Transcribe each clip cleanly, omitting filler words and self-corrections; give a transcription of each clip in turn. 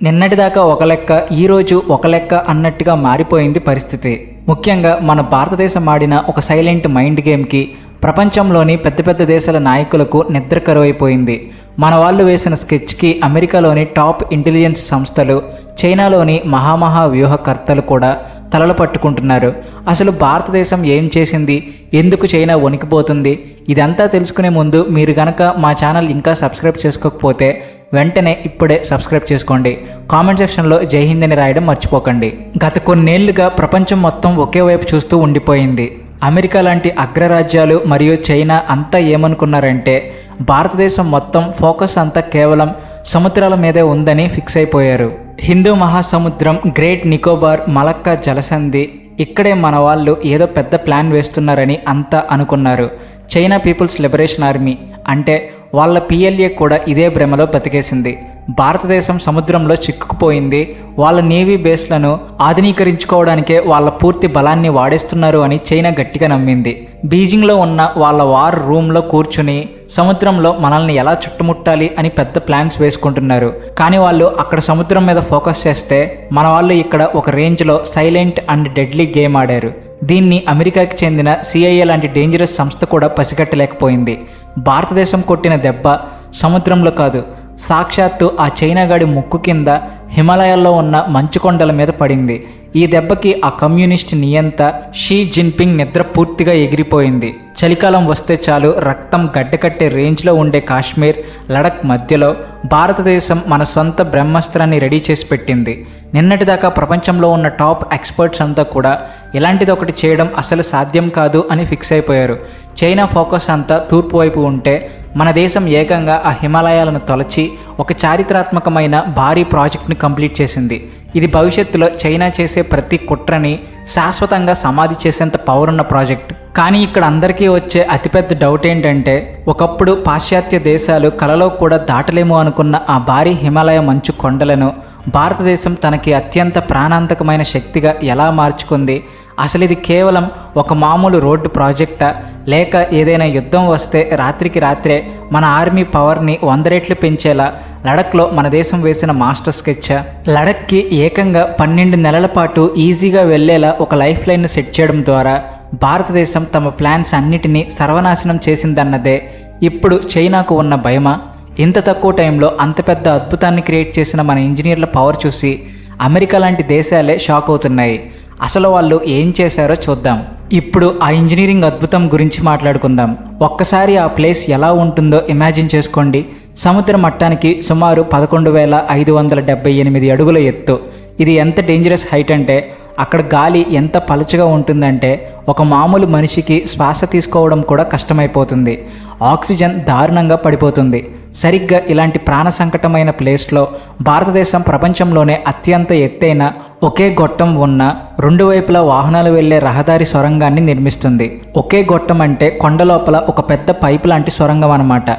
నిన్నటిదాకా ఒక లెక్క, ఈరోజు ఒక లెక్క అన్నట్టుగా మారిపోయింది పరిస్థితి. ముఖ్యంగా మన భారతదేశం ఆడిన ఒక సైలెంట్ మైండ్ గేమ్కి ప్రపంచంలోని పెద్ద పెద్ద దేశాల నాయకులకు నిద్ర కరువైపోయింది. మన వాళ్ళు వేసిన స్కెచ్కి అమెరికాలోని టాప్ ఇంటెలిజెన్స్ సంస్థలు, చైనాలోని మహామహా వ్యూహకర్తలు కూడా తలలు పట్టుకుంటున్నారు. అసలు భారతదేశం ఏం చేసింది, ఎందుకు చైనా వణికిపోతుంది, ఇదంతా తెలుసుకునే ముందు మీరు కనుక మా ఛానల్ ఇంకా సబ్స్క్రైబ్ చేసుకోకపోతే వెంటనే ఇప్పుడే సబ్స్క్రైబ్ చేసుకోండి. కామెంట్ సెక్షన్లో జై హింద్ అని రాయడం మర్చిపోకండి. గత కొన్నేళ్లుగా ప్రపంచం మొత్తం ఒకే వైపు చూస్తూ ఉండిపోయింది. అమెరికా లాంటి అగ్రరాజ్యాలు మరియు చైనా అంతా ఏమనుకున్నారంటే భారతదేశం మొత్తం ఫోకస్ అంతా కేవలం సముద్రాల మీదే ఉందని ఫిక్స్ అయిపోయారు. హిందూ మహాసముద్రం, గ్రేట్ నికోబార్, మలక్కా జలసంధి, ఇక్కడే మన వాళ్ళు ఏదో పెద్ద ప్లాన్ వేస్తున్నారని అంతా అనుకున్నారు. చైనా పీపుల్స్ లిబరేషన్ ఆర్మీ అంటే వాళ్ళ పిఎల్ఏ కూడా ఇదే భ్రమలో బతికేసింది. భారతదేశం సముద్రంలో చిక్కుకుపోయింది, వాళ్ళ నేవీ బేస్లను ఆధునీకరించుకోవడానికే వాళ్ళ పూర్తి బలాన్ని వాడేస్తున్నారు అని చైనా గట్టిగా నమ్మింది. బీజింగ్లో ఉన్న వాళ్ళ వార్ రూమ్లో కూర్చుని సముద్రంలో మనల్ని ఎలా చుట్టుముట్టాలి అని పెద్ద ప్లాన్స్ వేసుకుంటున్నారు. కానీ వాళ్ళు అక్కడ సముద్రం మీద ఫోకస్ చేస్తే మన వాళ్ళు ఇక్కడ ఒక రేంజ్లో సైలెంట్ అండ్ డెడ్లీ గేమ్ ఆడారు. దీన్ని అమెరికాకి చెందిన సిఐఏ లాంటి డేంజరస్ సంస్థ కూడా పసిగట్టలేకపోయింది. భారతదేశం కొట్టిన దెబ్బ సముద్రంలో కాదు, సాక్షాత్తు ఆ చైనాగాడి ముక్కు కింద హిమాలయాల్లో ఉన్న మంచు కొండల మీద పడింది. ఈ దెబ్బకి ఆ కమ్యూనిస్ట్ నియంత షీ జిన్పింగ్ నిద్ర పూర్తిగా ఎగిరిపోయింది. చలికాలం వస్తే చాలు రక్తం గడ్డకట్టే రేంజ్లో ఉండే కాశ్మీర్, లడక్ మధ్యలో భారతదేశం మన సొంత బ్రహ్మాస్త్రాన్ని రెడీ చేసి పెట్టింది. నిన్నటిదాకా ప్రపంచంలో ఉన్న టాప్ ఎక్స్పర్ట్స్ అంతా కూడా ఇలాంటిది ఒకటి చేయడం అసలు సాధ్యం కాదు అని ఫిక్స్ అయిపోయారు. చైనా ఫోకస్ అంతా తూర్పు వైపు ఉంటే మన దేశం ఏకంగా ఆ హిమాలయాలను తొలచి ఒక చారిత్రాత్మకమైన భారీ ప్రాజెక్ట్ని కంప్లీట్ చేసింది. ఇది భవిష్యత్తులో చైనా చేసే ప్రతి కుట్రని శాశ్వతంగా సమాధి చేసేంత పవర్ ఉన్న ప్రాజెక్ట్. కానీ ఇక్కడ అందరికీ వచ్చే అతిపెద్ద డౌట్ ఏంటంటే ఒకప్పుడు పాశ్చాత్య దేశాలు కలలో కూడా దాటలేము అనుకున్న ఆ భారీ హిమాలయ మంచు కొండలను భారతదేశం తనకి అత్యంత ప్రాణాంతకమైన శక్తిగా ఎలా మార్చుకుంది? అసలు ఇది కేవలం ఒక మామూలు రోడ్డు ప్రాజెక్టా, లేక ఏదైనా యుద్ధం వస్తే రాత్రికి రాత్రే మన ఆర్మీ పవర్ని 100 రెట్లు పెంచేలా లడఖ్లో మన దేశం వేసిన మాస్టర్ స్కెచ్చా? లడఖ్కి ఏకంగా 12 నెలల పాటు ఈజీగా వెళ్లేలా ఒక లైఫ్ లైన్ను సెట్ చేయడం ద్వారా భారతదేశం తమ ప్లాన్స్ అన్నిటినీ సర్వనాశనం చేసిందన్నదే ఇప్పుడు చైనాకు ఉన్న భయమా? ఇంత తక్కువ టైంలో అంత పెద్ద అద్భుతాన్ని క్రియేట్ చేసిన మన ఇంజనీర్ల పవర్ చూసి అమెరికా లాంటి దేశాలే షాక్ అవుతున్నాయి. అసలు వాళ్ళు ఏం చేశారో చూద్దాం. ఇప్పుడు ఆ ఇంజనీరింగ్ అద్భుతం గురించి మాట్లాడుకుందాం. ఒక్కసారి ఆ ప్లేస్ ఎలా ఉంటుందో ఇమాజిన్ చేసుకోండి. సముద్ర మట్టానికి సుమారు 11,578 అడుగుల ఎత్తు. ఇది ఎంత డేంజరస్ హైట్ అంటే అక్కడ గాలి ఎంత పలుచగా ఉంటుందంటే ఒక మామూలు మనిషికి శ్వాస తీసుకోవడం కూడా కష్టమైపోతుంది. ఆక్సిజన్ దారుణంగా పడిపోతుంది. సరిగ్గా ఇలాంటి ప్రాణ సంకటమైన ప్లేస్లో భారతదేశం ప్రపంచంలోనే అత్యంత ఎత్తైన ఒకే గొట్టం ఉన్న 2 వైపులా వాహనాలు వెళ్లే రహదారి సొరంగాన్ని నిర్మిస్తుంది. ఒకే గొట్టం అంటే కొండ లోపల ఒక పెద్ద పైపు లాంటి సొరంగం అన్నమాట.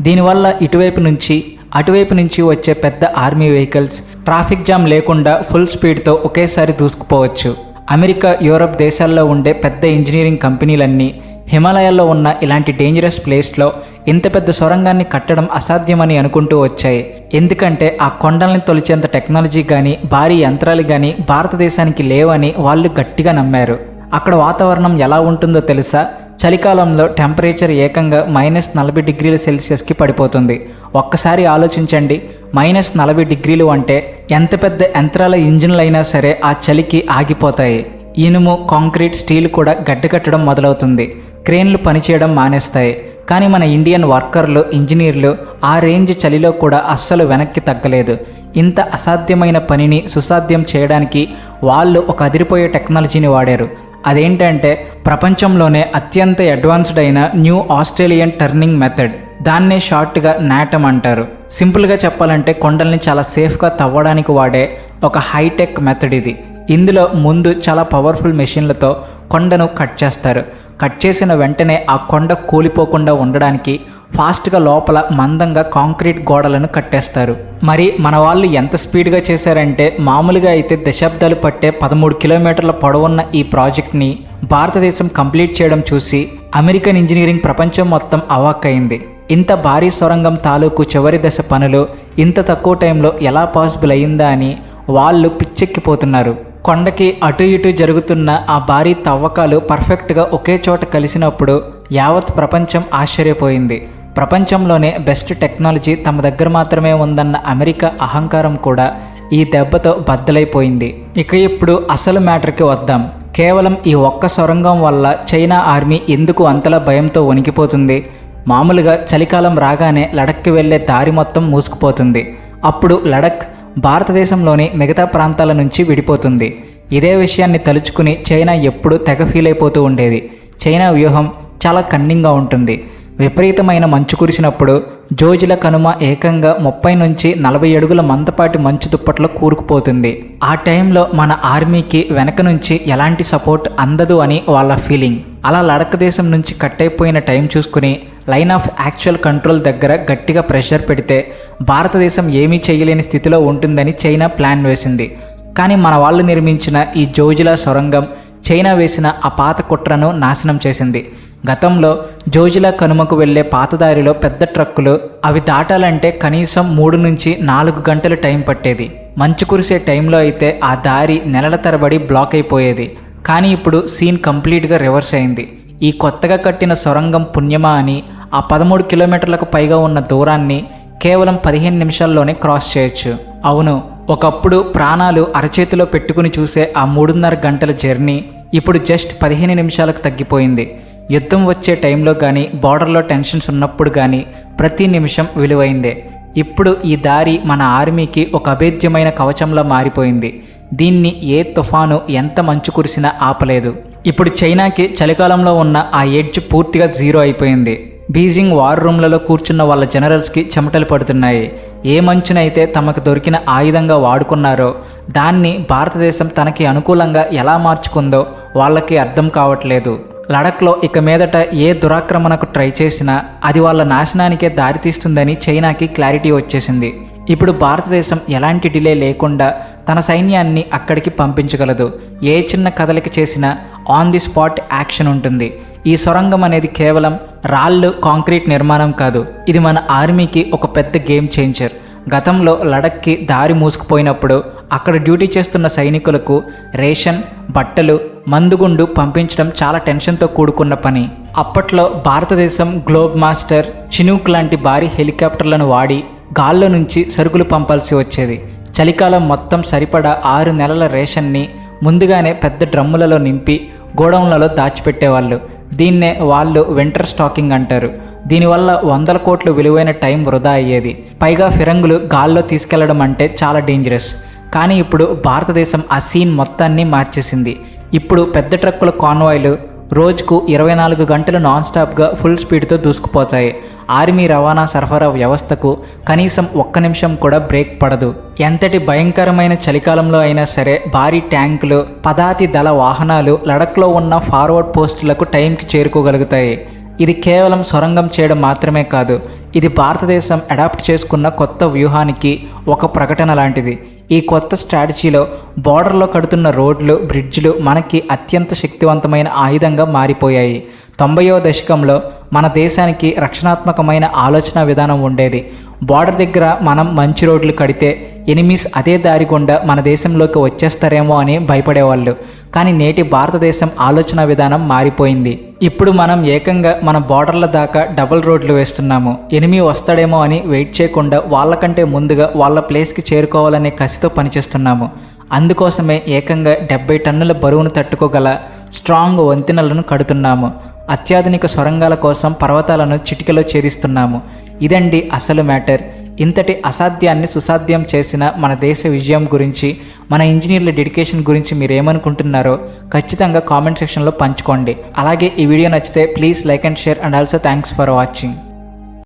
దీనివల్ల ఇటువైపు నుంచి అటువైపు నుంచి వచ్చే పెద్ద ఆర్మీ వెహికల్స్ ట్రాఫిక్ జామ్ లేకుండా ఫుల్ స్పీడ్తో ఒకేసారి దూసుకుపోవచ్చు. అమెరికా, యూరప్ దేశాల్లో ఉండే పెద్ద ఇంజనీరింగ్ కంపెనీలన్నీ హిమాలయాల్లో ఉన్న ఇలాంటి డేంజరస్ ప్లేస్లో ఇంత పెద్ద సొరంగాన్ని కట్టడం అసాధ్యమని అనుకుంటూ వచ్చాయి. ఎందుకంటే ఆ కొండల్ని తొలిచేంత టెక్నాలజీ కానీ భారీ యంత్రాలు కానీ భారతదేశానికి లేవని వాళ్ళు గట్టిగా నమ్మారు. అక్కడ వాతావరణం ఎలా ఉంటుందో తెలుసా? చలికాలంలో టెంపరేచర్ ఏకంగా -40 డిగ్రీల సెల్సియస్కి పడిపోతుంది. ఒక్కసారి ఆలోచించండి, -40 డిగ్రీలు అంటే ఎంత పెద్ద యంత్రాల ఇంజిన్లైనా సరే ఆ చలికి ఆగిపోతాయి. ఇనుము, కాంక్రీట్, స్టీల్ కూడా గడ్డకట్టడం మొదలవుతుంది. క్రేన్లు పనిచేయడం మానేస్తాయి. కానీ మన ఇండియన్ వర్కర్లు, ఇంజనీర్లు ఆ రేంజ్ చలిలో కూడా అస్సలు వెనక్కి తగ్గలేదు. ఇంత అసాధ్యమైన పనిని సుసాధ్యం చేయడానికి వాళ్ళు ఒక అదిరిపోయే టెక్నాలజీని వాడారు. అదేంటంటే ప్రపంచంలోనే అత్యంత అడ్వాన్స్డ్ అయిన న్యూ ఆస్ట్రేలియన్ టర్నింగ్ మెథడ్. దాన్నే షార్ట్గా నాటమ్ అంటారు. సింపుల్గా చెప్పాలంటే కొండల్ని చాలా సేఫ్గా తవ్వడానికి వాడే ఒక హైటెక్ మెథడ్ ఇది. ఇందులో ముందు చాలా పవర్ఫుల్ మెషిన్లతో కొండను కట్ చేస్తారు. కట్ చేసిన వెంటనే ఆ కొండ కూలిపోకుండా ఉండడానికి ఫాస్ట్గా లోపల మందంగా కాంక్రీట్ గోడలను కట్టేస్తారు. మరి మన వాళ్ళు ఎంత స్పీడ్గా చేశారంటే మామూలుగా అయితే దశాబ్దాలు పట్టే 13 కిలోమీటర్ల పొడవున్న ఈ ప్రాజెక్ట్ని భారతదేశం కంప్లీట్ చేయడం చూసి అమెరికన్ ఇంజనీరింగ్ ప్రపంచం మొత్తం అవాక్కయింది. ఇంత భారీ సొరంగం తాలూకు చివరి దశ పనులు ఇంత తక్కువ టైంలో ఎలా పాసిబుల్ అయ్యిందా అని వాళ్ళు పిచ్చెక్కిపోతున్నారు. కొండకి అటు ఇటు జరుగుతున్న ఆ భారీ తవ్వకాలు పర్ఫెక్ట్గా ఒకే చోట కలిసినప్పుడు యావత్ ప్రపంచం ఆశ్చర్యపోయింది. ప్రపంచంలోనే బెస్ట్ టెక్నాలజీ తమ దగ్గర మాత్రమే ఉందన్న అమెరికా అహంకారం కూడా ఈ దెబ్బతో బద్దలైపోయింది. ఇక ఇప్పుడు అసలు మ్యాటర్కి వద్దాం. కేవలం ఈ ఒక్క సొరంగం వల్ల చైనా ఆర్మీ ఎందుకు అంతలా భయంతో వణికిపోతుంది? మామూలుగా చలికాలం రాగానే లడఖ్కి వెళ్లే దారి మొత్తం మూసుకుపోతుంది. అప్పుడు లడఖ్ భారతదేశంలోని మిగతా ప్రాంతాల నుంచి విడిపోతుంది. ఇదే విషయాన్ని తలుచుకుని చైనా ఎప్పుడూ తెగ ఫీల్ అయిపోతూ ఉండేది. చైనా వ్యూహం చాలా కన్నింగ్గా ఉంటుంది. విపరీతమైన మంచు కురిసినప్పుడు జోజిల కనుమ ఏకంగా 30 నుంచి 40 అడుగుల మందపాటి మంచు దుప్పట్లో కూరుకుపోతుంది. ఆ టైంలో మన ఆర్మీకి వెనక నుంచి ఎలాంటి సపోర్ట్ అందదు అని వాళ్ళ ఫీలింగ్. అలా లడఖ్ దేశం నుంచి కట్ అయిపోయిన టైం చూసుకుని లైన్ ఆఫ్ యాక్చువల్ కంట్రోల్ దగ్గర గట్టిగా ప్రెషర్ పెడితే భారతదేశం ఏమీ చేయలేని స్థితిలో ఉంటుందని చైనా ప్లాన్ వేసింది. కానీ మన వాళ్ళు నిర్మించిన ఈ జోజిలా సొరంగం చైనా వేసిన ఆ పాత కుట్రను నాశనం చేసింది. గతంలో జోజిలా కనుమకు వెళ్లే పాతదారిలో పెద్ద ట్రక్కులు అవి దాటాలంటే కనీసం 3 నుంచి 4 గంటలు టైం పట్టేది. మంచు కురిసే టైంలో అయితే ఆ దారి నెలల తరబడి బ్లాక్ అయిపోయేది. కానీ ఇప్పుడు సీన్ కంప్లీట్గా రివర్స్ అయింది. ఈ కొత్తగా కట్టిన సొరంగం పుణ్యమా అని ఆ 13 కిలోమీటర్లకు పైగా ఉన్న దూరాన్ని కేవలం 15 నిమిషాల్లోనే క్రాస్ చేయొచ్చు. అవును, ఒకప్పుడు ప్రాణాలు అరచేతిలో పెట్టుకుని చూసే ఆ 3.5 గంటల జర్నీ ఇప్పుడు జస్ట్ 15 నిమిషాలకు తగ్గిపోయింది. యుద్ధం వచ్చే టైంలో కానీ బార్డర్లో టెన్షన్స్ ఉన్నప్పుడు కానీ ప్రతి నిమిషం విలువైందే. ఇప్పుడు ఈ దారి మన ఆర్మీకి ఒక అభేద్యమైన కవచంలా మారిపోయింది. దీన్ని ఏ తుఫాను ఎంత మంచు కురిసినా ఆపలేదు. ఇప్పుడు చైనాకి చలికాలంలో ఉన్న ఆ ఎడ్జ్ పూర్తిగా జీరో అయిపోయింది. బీజింగ్ వార్ రూమ్లలో కూర్చున్న వాళ్ళ జనరల్స్కి చెమటలు పడుతున్నాయి. ఏ మంచునైతే తమకు దొరికిన ఆయుధంగా వాడుకున్నారో దాన్ని భారతదేశం తనకి అనుకూలంగా ఎలా మార్చుకుందో వాళ్ళకి అర్థం కావట్లేదు. లడఖ్లో ఇక మీదట ఏ దురాక్రమణకు ట్రై చేసినా అది వాళ్ళ నాశనానికే దారితీస్తుందని చైనాకి క్లారిటీ వచ్చేసింది. ఇప్పుడు భారతదేశం ఎలాంటి డిలే లేకుండా తన సైన్యాన్ని అక్కడికి పంపించగలదు. ఏ చిన్న కదలిక చేసినా ఆన్ ది స్పాట్ యాక్షన్ ఉంటుంది. ఈ సొరంగం అనేది కేవలం రాళ్ళు కాంక్రీట్ నిర్మాణం కాదు, ఇది మన ఆర్మీకి ఒక పెద్ద గేమ్ చేంజర్. గతంలో లడఖ్కి దారి మూసుకుపోయినప్పుడు అక్కడ డ్యూటీ చేస్తున్న సైనికులకు రేషన్, బట్టలు, మందుగుండు పంపించడం చాలా టెన్షన్తో కూడుకున్న పని. అప్పట్లో భారతదేశం గ్లోబ్ మాస్టర్, చినూక్ లాంటి భారీ హెలికాప్టర్లను వాడి గాల్లో నుంచి సరుకులు పంపాల్సి వచ్చేది. చలికాలం మొత్తం సరిపడా 6 నెలల రేషన్ని ముందుగానే పెద్ద డ్రమ్ములలో నింపి గోడౌన్లలో దాచిపెట్టేవాళ్ళు. దీన్నే వాళ్ళు వింటర్ స్టాకింగ్ అంటారు. దీనివల్ల 100 కోట్ల విలువైన టైం వృధా అయ్యేది. పైగా ఫిరంగులు గాల్లో తీసుకెళ్లడం అంటే చాలా డేంజరస్. కానీ ఇప్పుడు భారతదేశం ఆ సీన్ మొత్తాన్ని మార్చేసింది. ఇప్పుడు పెద్ద ట్రక్కుల కాన్వాయ్లు రోజుకు 24 గంటలు నాన్ స్టాప్గా ఫుల్ స్పీడ్తో దూసుకుపోతాయి. ఆర్మీ రవాణా సరఫరా వ్యవస్థకు కనీసం 1 నిమిషం కూడా బ్రేక్ పడదు. ఎంతటి భయంకరమైన చలికాలంలో అయినా సరే భారీ ట్యాంకులు, పదాతి దళ వాహనాలు లడఖ్లో ఉన్న ఫార్వర్డ్ పోస్టులకు టైంకి చేరుకోగలుగుతాయి. ఇది కేవలం సొరంగం చేయడం మాత్రమే కాదు, ఇది భారతదేశం అడాప్ట్ చేసుకున్న కొత్త వ్యూహానికి ఒక ప్రకటన లాంటిది. ఈ కొత్త స్ట్రాటజీలో బార్డర్లో కడుతున్న రోడ్లు, బ్రిడ్జ్లు మనకి అత్యంత శక్తివంతమైన ఆయుధంగా మారిపోయాయి. 90వ దశకంలో మన దేశానికి రక్షణాత్మకమైన ఆలోచన విధానం ఉండేది. బార్డర్ దగ్గర మనం మంచి రోడ్లు కడితే ఎనిమీస్ అదే దారి గుండా మన దేశంలోకి వచ్చేస్తారేమో అని భయపడేవాళ్ళు. కానీ నేటి భారతదేశం ఆలోచన విధానం మారిపోయింది. ఇప్పుడు మనం ఏకంగా మన బార్డర్ల దాకా డబుల్ రోడ్లు వేస్తున్నాము. ఎనిమీ వస్తాడేమో అని వెయిట్ చేయకుండా వాళ్ళకంటే ముందుగా వాళ్ళ ప్లేస్కి చేరుకోవాలనే కసితో పనిచేస్తున్నాము. అందుకోసమే ఏకంగా 70 టన్నుల బరువును తట్టుకోగల స్ట్రాంగ్ వంతెనలను కడుతున్నాము. అత్యాధునిక సొరంగాల కోసం పర్వతాలను చిటికెలో ఛేదిస్తున్నాము. ఇదండి అసలు మ్యాటర్. ఇంతటి అసాధ్యాన్ని సుసాధ్యం చేసిన మన దేశ విజయం గురించి, మన ఇంజనీర్ల డెడికేషన్ గురించి మీరు ఏమనుకుంటున్నారో ఖచ్చితంగా కామెంట్ సెక్షన్లో పంచుకోండి. అలాగే ఈ వీడియో నచ్చితే please like and share and also thanks for watching.